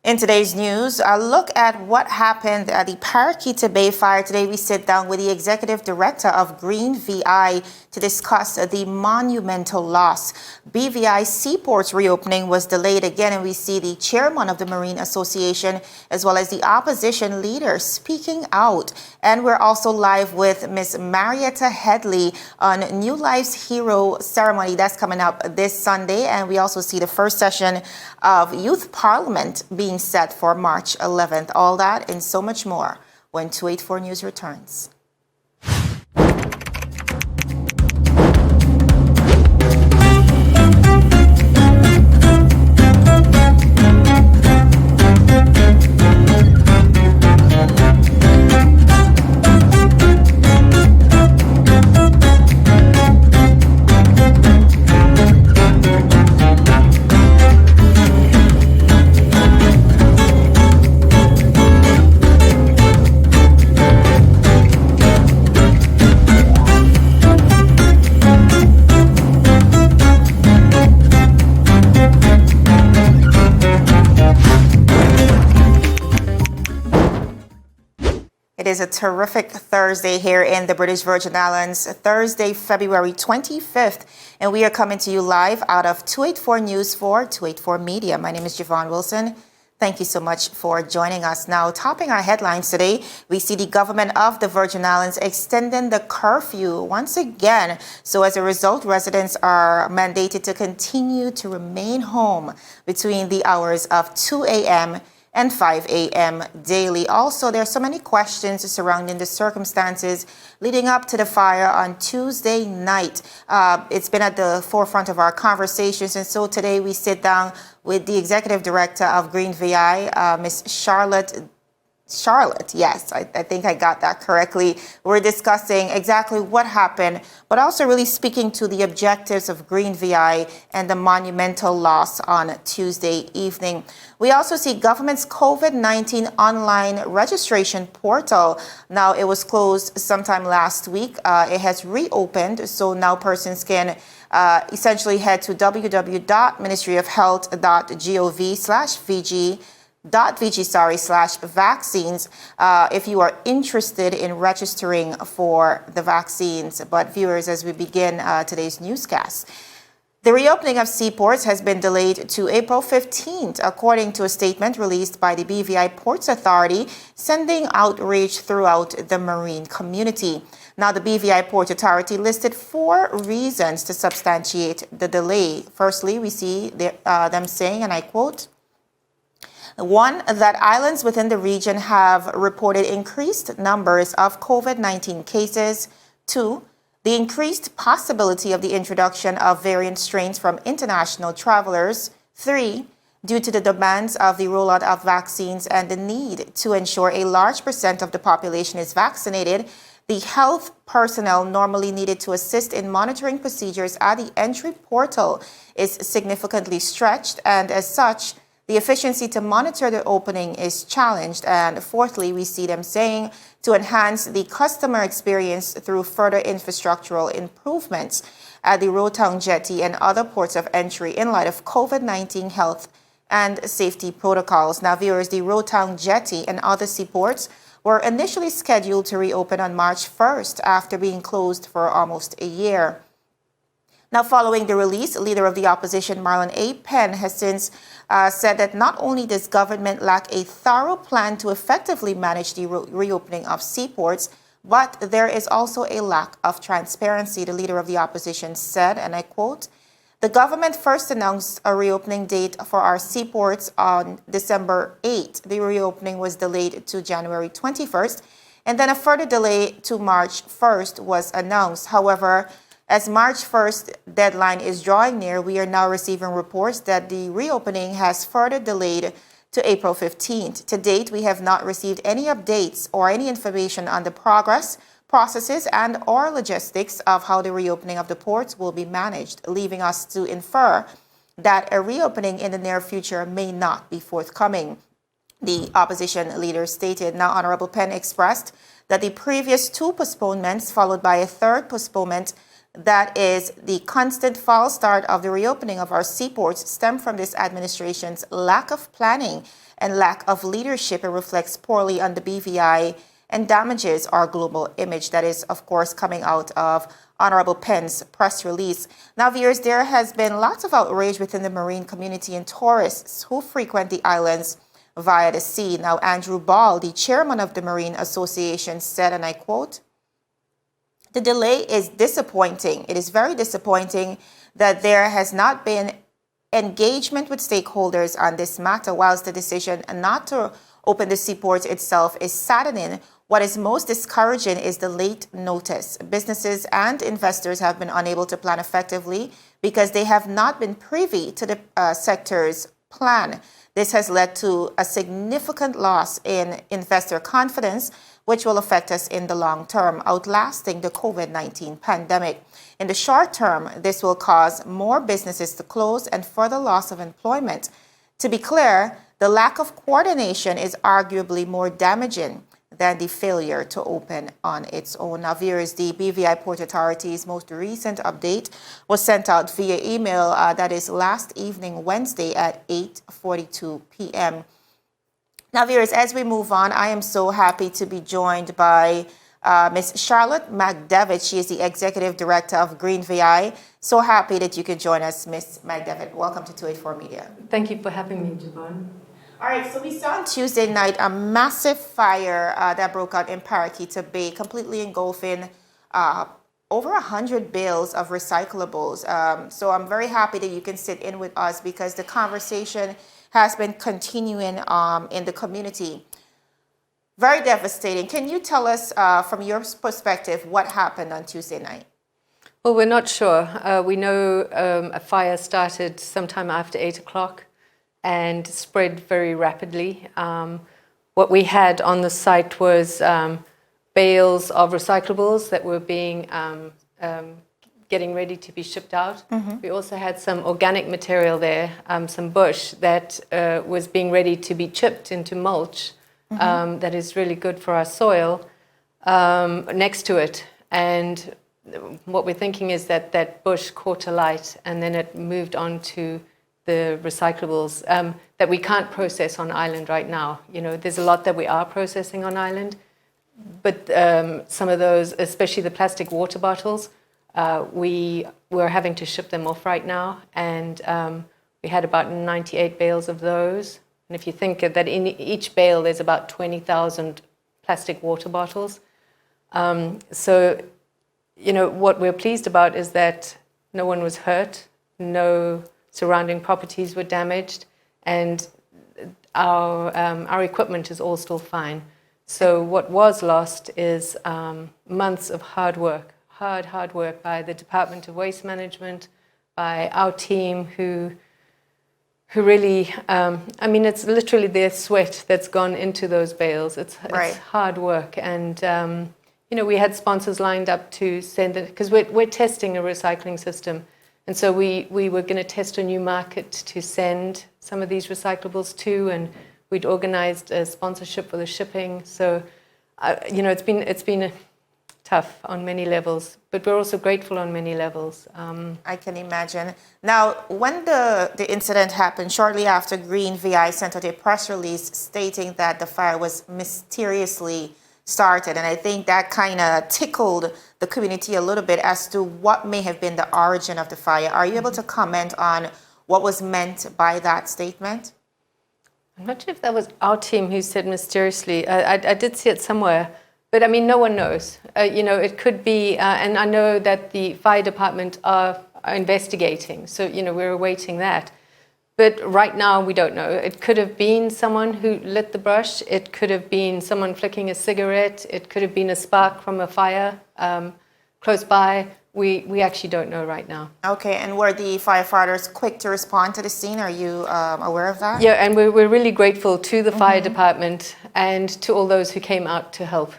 In today's news, a look at what happened at the Paraquita Bay fire. Today, we sit down with the Executive Director of Green VI to discuss the monumental loss. BVI Seaport's reopening was delayed again, and we see the chairman of the Marine Association as well as the opposition leader speaking out. And we're also live with Ms. Marieta Headley on New Life's Hero Ceremony. That's coming up this Sunday. And we also see the first session of Youth Parliament being set for March 11th. All that and so much more when 284 News returns. It is a terrific Thursday here in the British Virgin Islands, Thursday, February 25th, and we are coming to you live out of 284 News for 284 Media. My name is Javon Wilson. Thank you so much for joining us. Now, topping our headlines today, we see the government of the Virgin Islands extending the curfew once again. So as a result, residents are mandated to continue to remain home between the hours of 2 a.m. and 5 a.m. daily. Also, there are so many questions surrounding the circumstances leading up to the fire on Tuesday night. It's been at the forefront of our conversations, and so today we sit down with the Executive Director of Green VI, Ms. Charlotte, yes, I think I got that correctly. We're discussing exactly what happened, but also really speaking to the objectives of Green VI and the monumental loss on Tuesday evening. We also see government's COVID-19 online registration portal. Now, it was closed sometime last week. It has reopened, so now persons can essentially head to www.ministryofhealth.gov/vaccines if you are interested in registering for the vaccines. But viewers, as we begin today's newscast, the reopening of seaports has been delayed to April 15th, according to a statement released by the BVI Ports Authority, sending outrage throughout the marine community. Now, the BVI Port Authority listed 4 reasons to substantiate the delay. Firstly, we see them saying, and I quote, 1, that islands within the region have reported increased numbers of COVID-19 cases. 2, the increased possibility of the introduction of variant strains from international travelers. 3, due to the demands of the rollout of vaccines and the need to ensure a large percent of the population is vaccinated, the health personnel normally needed to assist in monitoring procedures at the entry portal is significantly stretched, and as such, the efficiency to monitor the opening is challenged. And fourthly, we see them saying to enhance the customer experience through further infrastructural improvements at the Rotown Jetty and other ports of entry in light of COVID-19 health and safety protocols. Now, viewers, the Rotown Jetty and other seaports were initially scheduled to reopen on March 1st after being closed for almost a year. Now, following the release, leader of the opposition, Marlon A. Penn, has since said that not only does government lack a thorough plan to effectively manage the reopening of seaports, but there is also a lack of transparency. The leader of the opposition said, and I quote, "The government first announced a reopening date for our seaports on December 8th. The reopening was delayed to January 21st, and then a further delay to March 1st was announced. However, as March 1st deadline is drawing near, we are now receiving reports that the reopening has further delayed to April 15th. To date, we have not received any updates or any information on the progress, processes, and or logistics of how the reopening of the ports will be managed, leaving us to infer that a reopening in the near future may not be forthcoming," the opposition leader stated. Now, Honorable Penn expressed that the previous 2 postponements, followed by a 3rd postponement, that is the constant false start of the reopening of our seaports, stem from this administration's lack of planning and lack of leadership. It reflects poorly on the BVI and damages our global image. That is, of course, coming out of Honorable Penn's press release. Now, viewers, there has been lots of outrage within the marine community and tourists who frequent the islands via the sea. Now, Andrew Ball, the chairman of the Marine Association, said, and I quote, "The delay is disappointing. It is very disappointing that there has not been engagement with stakeholders on this matter. Whilst the decision not to open the seaport itself is saddening, what is most discouraging is the late notice. Businesses and investors have been unable to plan effectively because they have not been privy to the sector's plan. This has led to a significant loss in investor confidence, which will affect us in the long term, outlasting the COVID-19 pandemic. In the short term, this will cause more businesses to close and further loss of employment. To be clear, the lack of coordination is arguably more damaging than the failure to open on its own." Now, viewers, the BVI Port Authority's most recent update was sent out via email. That is last evening, Wednesday at 8:42 p.m. Now, viewers, as we move on, I am so happy to be joined by Ms. Charlotte McDevitt. She is the Executive Director of Green VI. So happy that you can join us, Ms. McDevitt. Welcome to 284 Media. Thank you for having me, Javon. All right, so we saw on Tuesday night a massive fire that broke out in Paraquita Bay, completely engulfing over 100 bales of recyclables. So I'm very happy that you can sit in with us because the conversation has been continuing in the community. Very devastating. Can you tell us from your perspective what happened on Tuesday night? Well, we're not sure. We know a fire started sometime after 8 o'clock and spread very rapidly. What we had on the site was bales of recyclables that were being getting ready to be shipped out. We also had some organic material there, some bush that was being ready to be chipped into mulch. That is really good for our soil next to it. And what we're thinking is that that bush caught alight and then it moved on to the recyclables that we can't process on island right now. You know, there's a lot that we are processing on island, but some of those, especially the plastic water bottles, we're having to ship them off right now. And we had about 98 bales of those. And if you think that in each bale, there's about 20,000 plastic water bottles. So, you know, what we're pleased about is that no one was hurt, no surrounding properties were damaged, and our equipment is all still fine. So what was lost is months of hard work by the Department of Waste Management, by our team who really, I mean, it's literally their sweat that's gone into those bales. It's hard work. And, you know, we had sponsors lined up to send it, because we're testing a recycling system. And so we were going to test a new market to send some of these recyclables to, and we'd organized a sponsorship for the shipping. So, you know, it's been tough on many levels, but we're also grateful on many levels. I can imagine. Now, when the incident happened, shortly after, Green VI sent out a press release stating that the fire was mysteriously started. And I think that kind of tickled the community a little bit as to what may have been the origin of the fire. Are you able to comment on what was meant by that statement? I'm not sure if that was our team who said mysteriously. I did see it somewhere. But I mean, no one knows. You know, it could be, and I know that the fire department are investigating. So, you know, we're awaiting that. But right now, we don't know. It could have been someone who lit the brush. It could have been someone flicking a cigarette. It could have been a spark from a fire close by. We actually don't know right now. Okay, and were the firefighters quick to respond to the scene? Are you aware of that? Yeah, and we're really grateful to the fire department and to all those who came out to help.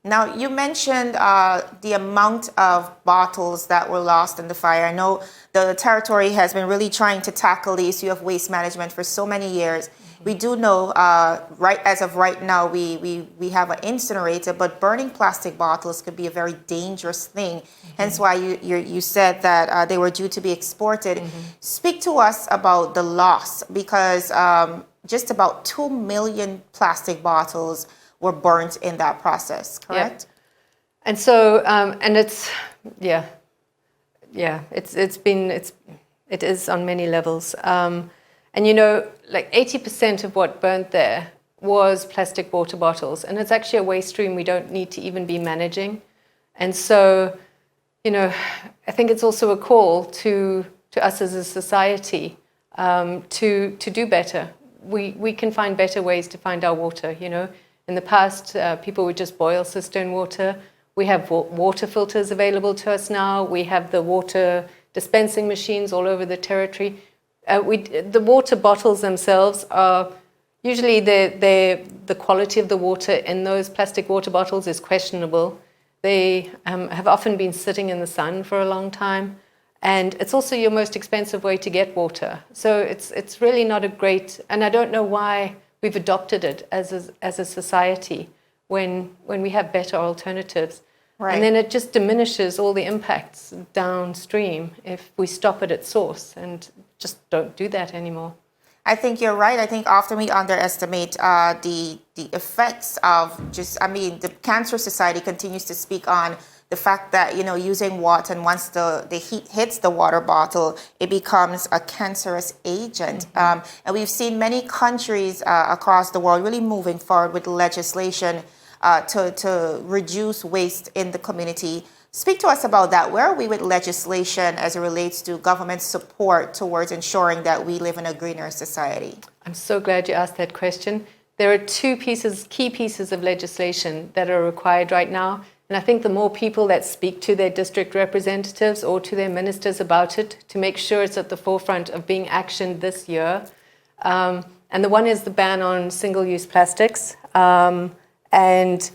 Now, you mentioned the amount of bottles that were lost in the fire. I know the territory has been really trying to tackle the issue of waste management for so many years. We do know, as of right now, we have an incinerator, but burning plastic bottles could be a very dangerous thing. Hence why you said that they were due to be exported. Speak to us about the loss, because just about 2 million plastic bottles were burnt in that process, correct? Yeah. And so, and it's, it is on many levels. And you know, like 80% of what burnt there was plastic water bottles. And it's actually a waste stream we don't need to even be managing. And so, you know, I think it's also a call to us as a society to do better. We can find better ways to find our water, you know. In the past, people would just boil cistern water. We have water filters available to us now. We have the water dispensing machines all over the territory. The water bottles themselves are usually the quality of the water in those plastic water bottles is questionable. They have often been sitting in the sun for a long time, and it's also your most expensive way to get water. So it's really not a great, and I don't know why we've adopted it as a society when we have better alternatives. Right. And then it just diminishes all the impacts downstream if we stop it at source and just don't do that anymore. I think you're right. I think often we underestimate the effects of the Cancer Society continues to speak on the fact that, you know, using water, and once the heat hits the water bottle, it becomes a cancerous agent. Mm-hmm. And we've seen many countries across the world really moving forward with legislation to reduce waste in the community. Speak to us about that. Where are we with legislation as it relates to government support towards ensuring that we live in a greener society? I'm so glad you asked that question. There are two key pieces of legislation that are required right now. And I think the more people that speak to their district representatives or to their ministers about it, to make sure it's at the forefront of being actioned this year. And the one is the ban on single-use plastics. And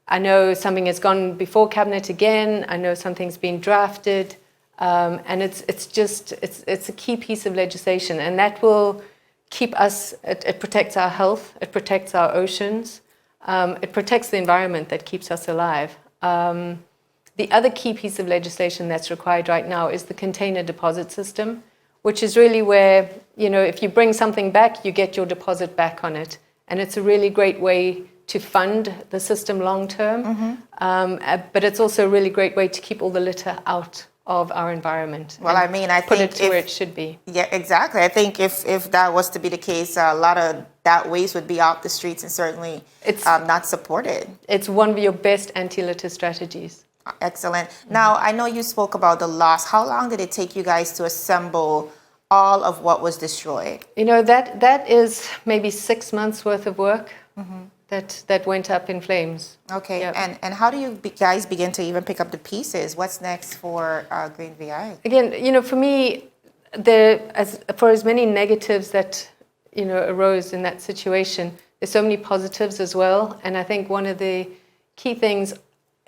I know something has gone before Cabinet again. I know something's been drafted. And it's a key piece of legislation. And that will keep us, it protects our health, it protects our oceans, it protects the environment that keeps us alive. The other key piece of legislation that's required right now is the container deposit system, which is really where, you know, if you bring something back, you get your deposit back on it. And it's a really great way to fund the system long term. Mm-hmm. But it's also a really great way to keep all the litter out of our environment. Well, I mean, I put think it to where it should be. Yeah, exactly. I think if that was to be the case, a lot of that waste would be off the streets and certainly not supported. It's one of your best anti-litter strategies. Excellent. Mm-hmm. Now, I know you spoke about the loss. How long did it take you guys to assemble all of what was destroyed? You know, that is maybe 6 months worth of work. Mm-hmm. That went up in flames. Okay, yep. And how do you guys begin to even pick up the pieces? What's next for Green VI? Again, you know, for me, for as many negatives that, you know, arose in that situation, there's so many positives as well. And I think one of the key things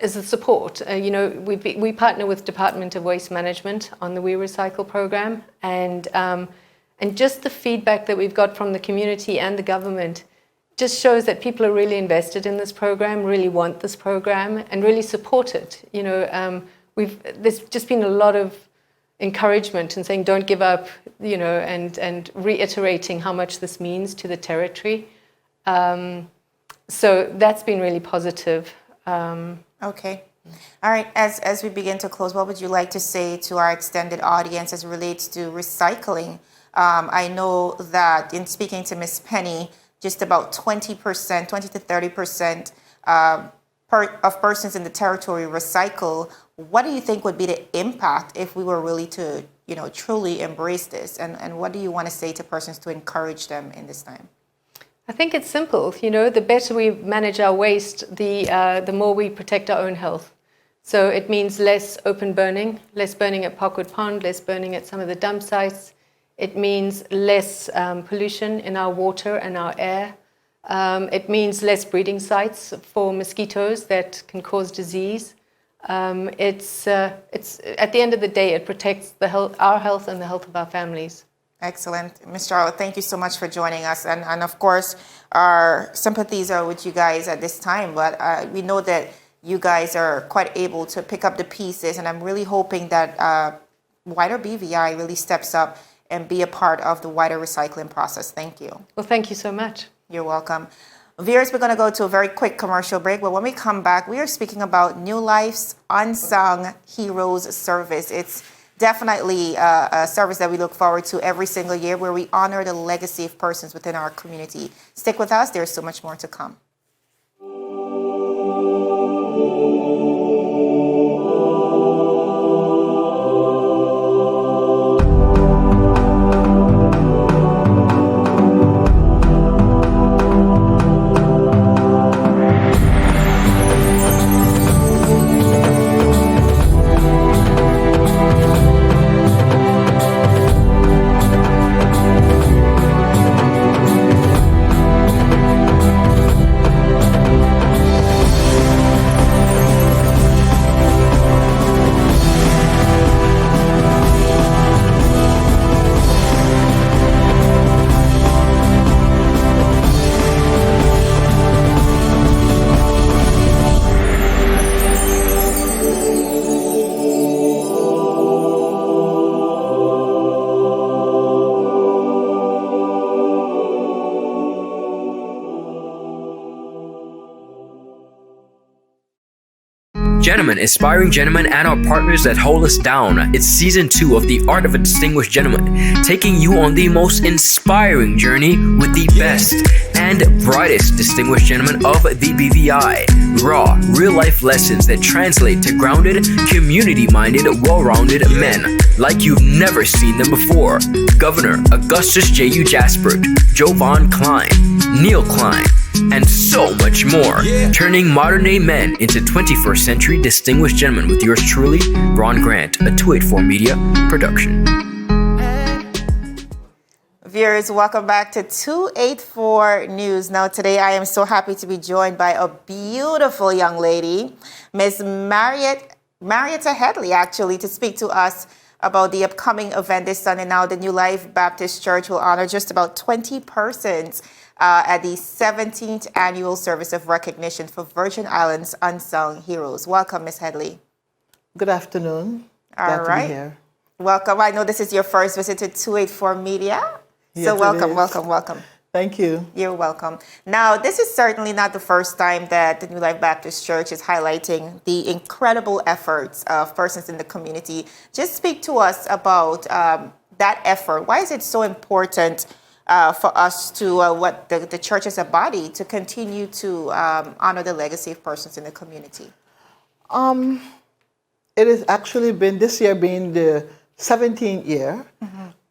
is the support. You know, we partner with Department of Waste Management on the We Recycle program, and just the feedback that we've got from the community and the government just shows that people are really invested in this program, really want this program, and really support it. You know, there's just been a lot of encouragement and saying, don't give up, you know, and reiterating how much this means to the territory. So that's been really positive. Okay. All right. As we begin to close, what would you like to say to our extended audience as it relates to recycling? I know that in speaking to Ms. Penny, just about 20% to 30% of persons in the territory recycle. What do you think would be the impact if we were really to, you know, truly embrace this? And what do you want to say to persons to encourage them in this time? I think it's simple. You know, the better we manage our waste, the more we protect our own health. So it means less open burning, less burning at Parkwood Pond, less burning at some of the dump sites. It means less pollution in our water and our air. It means less breeding sites for mosquitoes that can cause disease. It's at the end of the day, it protects our health and the health of our families. Excellent. Ms. Charlotte, thank you so much for joining us. And of course, our sympathies are with you guys at this time. But we know that you guys are quite able to pick up the pieces. And I'm really hoping that wider BVI really steps up and be a part of the wider recycling process. Thank you. Well, thank you so much. You're welcome. Viewers, we're going to go to a very quick commercial break, but when we come back, we are speaking about New Life's Unsung Heroes service. It's definitely a service that we look forward to every single year, where we honor the legacy of persons within our community. Stick with us. There's so much more to come. Gentlemen, aspiring gentlemen, and our partners that hold us down. It's season 2 of The Art of a Distinguished Gentleman, taking you on the most inspiring journey with the best and brightest distinguished gentlemen of the BVI. Raw, real-life lessons that translate to grounded, community-minded, well-rounded men like you've never seen them before. Governor Augustus J.U. Jaspert, Jovan Klein, Neil Klein, and so much more. Turning modern-day men into 21st century distinguished gentlemen with yours truly, Ron Grant, a 284 Media production. Viewers, welcome back to 284 News. Now, today I am so happy to be joined by a beautiful young lady, Ms. Marieta Headley, actually, to speak to us about the upcoming event this Sunday. Now, the New Life Baptist Church will honor just about 20 persons at the 17th Annual Service of Recognition for Virgin Islands Unsung Heroes. Welcome, Ms. Headley. Good afternoon. All right. To be here. Welcome. I know this is your first visit to 284 Media. Yes, So welcome. Thank you. You're welcome. Now, this is certainly not the first time that the New Life Baptist Church is highlighting the incredible efforts of persons in the community. Just speak to us about that effort. Why is it so important for us to, the church as a body, to continue to honor the legacy of persons in the community? It has actually been, this year being the 17th year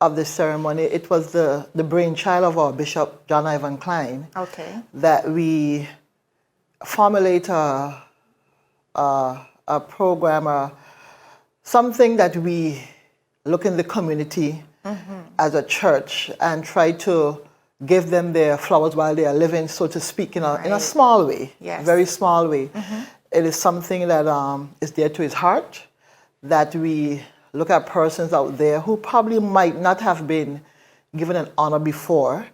of the ceremony. It was the brainchild of our Bishop John Ivan Klein. Okay. That we formulate a program, something that we look in the community as a church and try to give them their flowers while they are living, so to speak, in a small way, very small way. It is something that is dear to his heart, that we look at persons out there who probably might not have been given an honor before,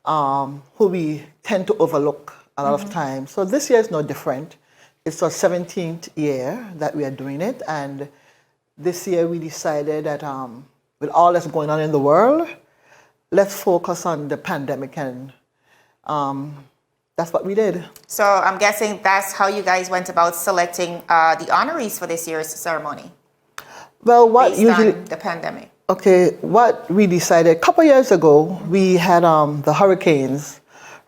who we tend to overlook a lot of times. So this year is no different. It's our 17th year that we are doing it, and this year we decided that with all that's going on in the world, let's focus on the pandemic, and that's what we did. So I'm guessing that's how you guys went about selecting the honorees for this year's ceremony. Well, what based usually on the pandemic. Okay, what we decided a couple years ago, we had the hurricanes,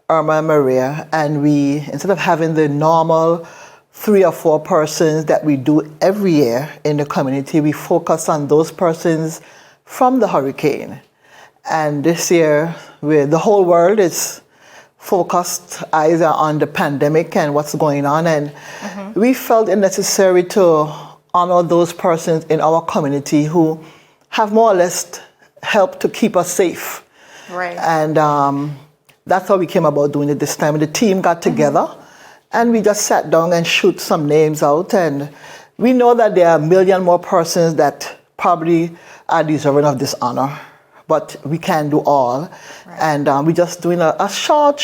Irma and Maria, and we, instead of having the normal 3 or 4 persons that we do every year in the community, we focus on those persons from the hurricane. And this year, the whole world is focused either on the pandemic and what's going on, and we felt it necessary to honor those persons in our community who have more or less helped to keep us safe. Right. And that's how we came about doing it this time. The team got together and we just sat down and shoot some names out, and we know that there are a million more persons that probably are deserving of this honor, but we can't do all. Right. And we're just doing a short,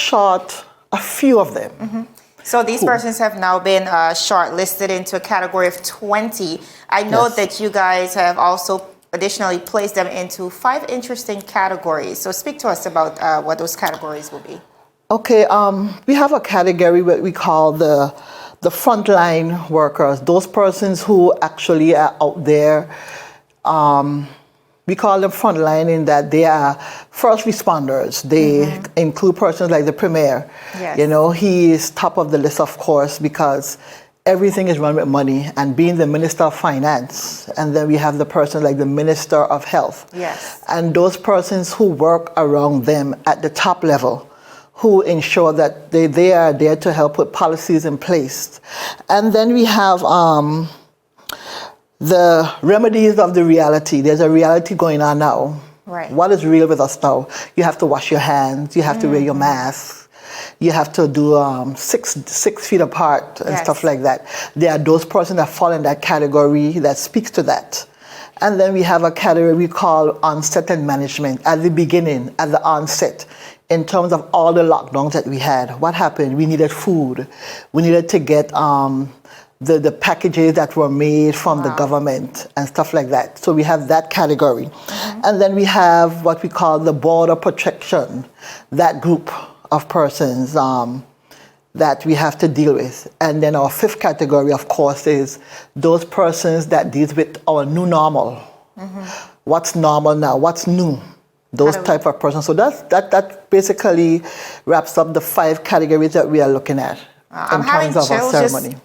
a few of them. So these persons have now been shortlisted into a category of 20. I know that you guys have also additionally placed them into 5 interesting categories. So speak to us about what those categories will be. Okay, we have a category what we call the frontline workers, those persons who actually are out there. We call them frontline in that they are first responders. They include persons like the Premier. Yes. You know, he is top of the list, of course, because everything is run with money, and being the Minister of Finance. And then we have the person like the Minister of Health. Yes. And those persons who work around them at the top level, who ensure that they are there to help put policies in place. And then we have the remedies of the reality. There's a reality going on now. Right. What is real with us now? You have to wash your hands. You have to wear your mask. You have to do 6 feet apart and stuff like that. There are those persons that fall in that category that speaks to that. And then we have a category we call onset and management. At the beginning, at the onset, in terms of all the lockdowns that we had, what happened? We needed food. We needed to get the packages that were made from the government and stuff like that. So we have that category. And then we have what we call the border protection, that group of persons that we have to deal with. And then our 5th category, of course, is those persons that deal with our new normal. What's normal now? What's new? Those type of persons. So that basically wraps up the 5 categories that we are looking at in terms of our ceremony.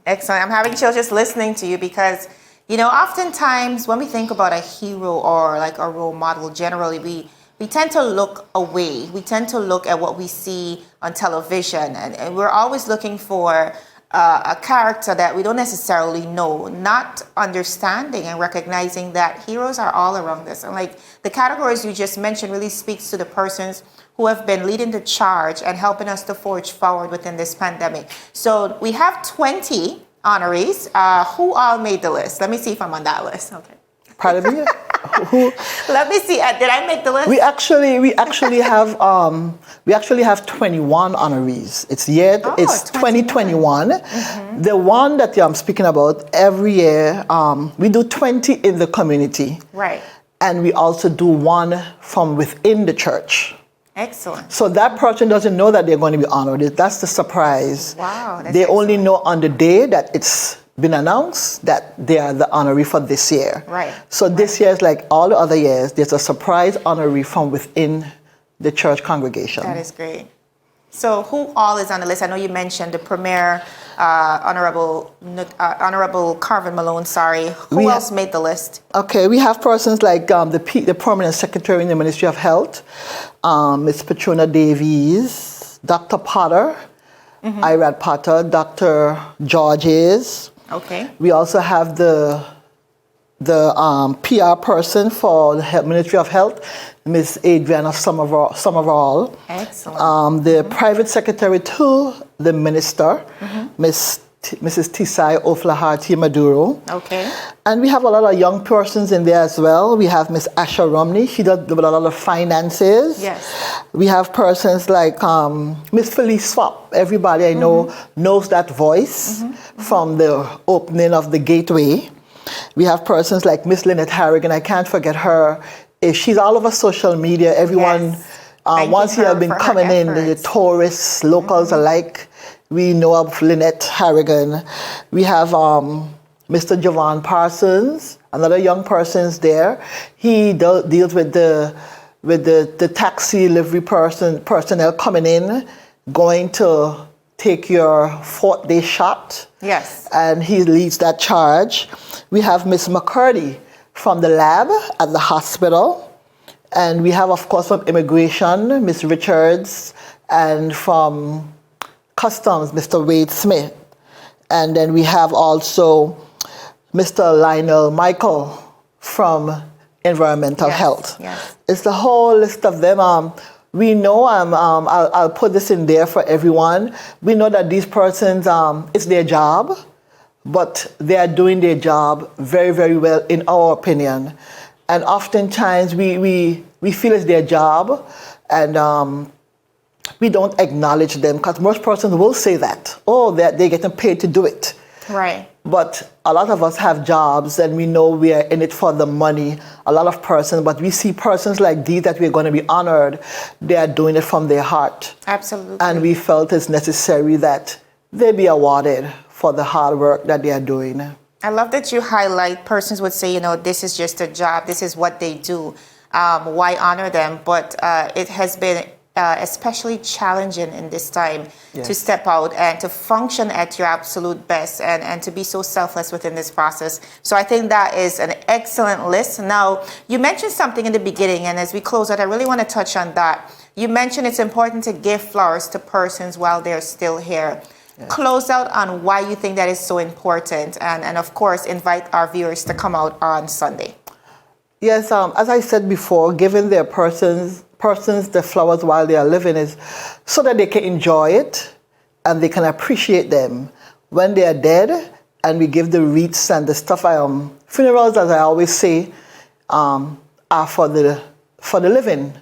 Excellent. I'm having chills just listening to you because, you know, oftentimes when we think about a hero or like a role model, generally we tend to look away. We tend to look at what we see on television, and we're always looking for a character that we don't necessarily know, not understanding and recognizing that heroes are all around us. And like the categories you just mentioned really speaks to the persons who have been leading the charge and helping us to forge forward within this pandemic. So we have 20 honorees who all made the list. Let me see if I'm on that list. Okay. Pardon me? Let me see. Did I make the list? We actually have 21 honorees. It's 2021. The one that I'm speaking about every year, we do 20 in the community. Right. And we also do one from within the church. Excellent. So that person doesn't know that they're going to be honored. That's the surprise. Wow. They only know on the day that it's been announced that they are the honoree for this year. Right. So this year is like all the other years. There's a surprise honoree from within the church congregation. That is great. So who all is on the list? I know you mentioned the Premier, Honorable Carvin Malone. Sorry. Who else made the list? Okay, we have persons like the Permanent Secretary in the Ministry of Health, Ms. Petrona Davies, Dr. Potter, Irad Potter, Dr. Georges. Okay. We also have the PR person for the Ministry of Health, Ms. Adriana Somerall. Excellent. The private secretary to the minister, Mrs. Tisai Oflaharty Maduro. Okay. And we have a lot of young persons in there as well. We have Ms. Asha Romney. She does a lot of finances. Yes. We have persons like Ms. Felice Swap. Everybody I know knows that voice from the opening of the gateway. We have persons like Miss Lynette Harrigan. I can't forget her. She's all over social media. Everyone, once you have been coming in, the tourists, locals alike, we know of Lynette Harrigan. We have Mr. Javon Parsons, another young person's there. He deals with the taxi livery personnel coming in, going to take your 4th-day shot. Yes. And he leads that charge. We have Miss McCurdy from the lab at the hospital. And we have, of course, from immigration, Miss Richards, and from customs, Mr. Wade Smith. And then we have also Mr. Lionel Michael from environmental health. Yes. It's the whole list of them. We know, I'll put this in there for everyone. We know that these persons, it's their job, but they are doing their job very, very well, in our opinion. And oftentimes we feel it's their job, and we don't acknowledge them, because most persons will say that, they're getting paid to do it. Right. But a lot of us have jobs and we know we are in it for the money, a lot of persons, but we see persons like these that we're going to be honored, they are doing it from their heart. Absolutely. And we felt it's necessary that they be awarded for the hard work that they are doing. I love that you highlight persons would say, this is just a job, this is what they do. Why honor them? But it has been especially challenging in this time to step out and to function at your absolute best and to be so selfless within this process. So I think that is an excellent list. Now, you mentioned something in the beginning, and as we close out, I really want to touch on that. You mentioned it's important to give flowers to persons while they're still here. Yes. Close out on why you think that is so important, and of course, invite our viewers to come out on Sunday. Yes, as I said before, giving their persons the flowers while they are living is so that they can enjoy it and they can appreciate them when they are dead. And we give the wreaths and the stuff. Funerals, as I always say, are for the living.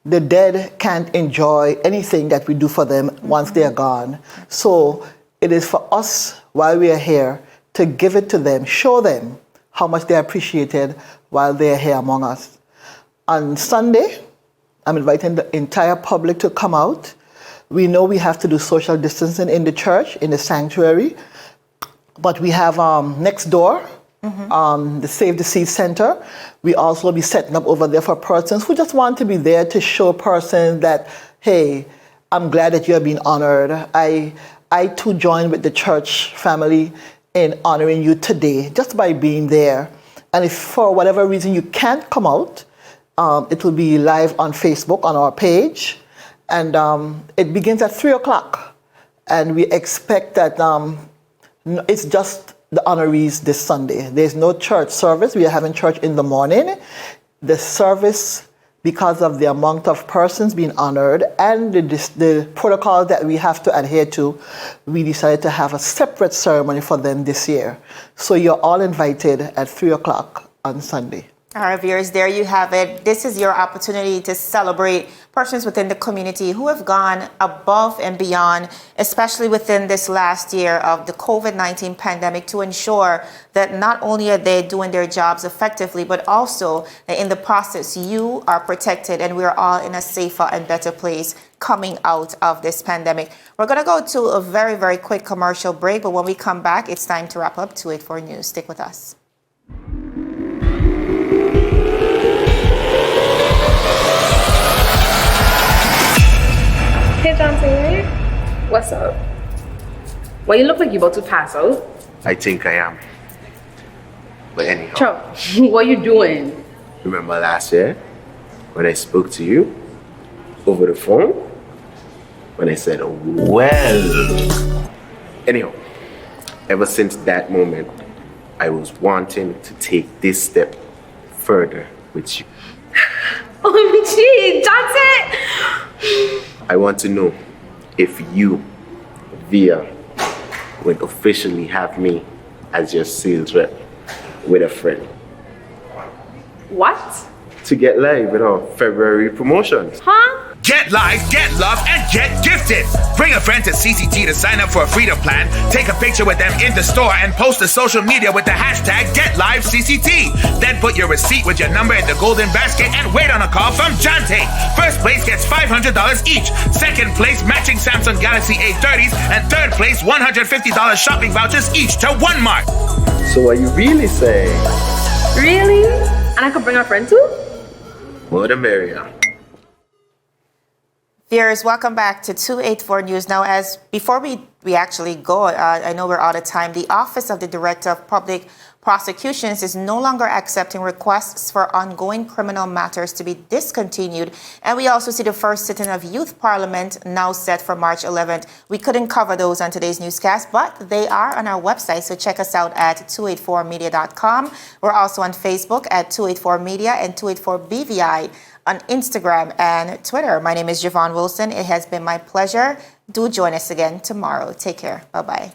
The dead can't enjoy anything that we do for them once they are gone. So it is for us while we are here to give it to them, show them how much they are appreciated while they are here among us. On Sunday, I'm inviting the entire public to come out. We know we have to do social distancing in the church, in the sanctuary, but we have next door, the Save the Seas Center. We also be setting up over there for persons who just want to be there to show persons that, hey, I'm glad that you're being honored. I too join with the church family in honoring you today, just by being there. And if for whatever reason you can't come out, it will be live on Facebook on our page, and it begins at 3 o'clock. And we expect that it's just the honorees this Sunday. There's no church service. We are having church in the morning. The service, because of the amount of persons being honored and the protocol that we have to adhere to, we decided to have a separate ceremony for them this year. So you're all invited at 3 o'clock on Sunday. All right, viewers, there you have it. This is your opportunity to celebrate persons within the community who have gone above and beyond, especially within this last year of the COVID-19 pandemic, to ensure that not only are they doing their jobs effectively, but also that in the process, you are protected and we're all in a safer and better place coming out of this pandemic. We're going to go to a very, very quick commercial break, but when we come back, it's time to wrap up 284 News. Stick with us. Hey, Dante. What's up? Well, you look like you're about to pass out. I think I am. But anyhow. Cho, what are you doing? Remember last year when I spoke to you over the phone? When I said, well. Anyhow, ever since that moment, I was wanting to take this step further with you. OMG, Dante! I want to know if you, Via, would officially have me as your sales rep with a friend. What? To get live with our February promotions. Huh? Get live, get love, and get gifted. Bring a friend to CCT to sign up for a freedom plan. Take a picture with them in the store and post to social media with the hashtag GetLiveCCT. Then put your receipt with your number in the golden basket and wait on a call from Jante. First place gets $500 each. Second place, matching Samsung Galaxy A30s. And third place, $150 shopping vouchers each to One Mart. So are you really saying? Really? And I could bring a friend too? More the merrier. Viewers, welcome back to 284 News. Now, before we actually go, I know we're out of time. The Office of the Director of Public Prosecutions is no longer accepting requests for ongoing criminal matters to be discontinued. And we also see the first sitting of Youth Parliament now set for March 11th. We couldn't cover those on today's newscast, but they are on our website. So check us out at 284media.com. We're also on Facebook at 284media and 284BVI. On Instagram and Twitter. My name is Javon Wilson. It has been my pleasure. Do join us again tomorrow. Take care. Bye-bye.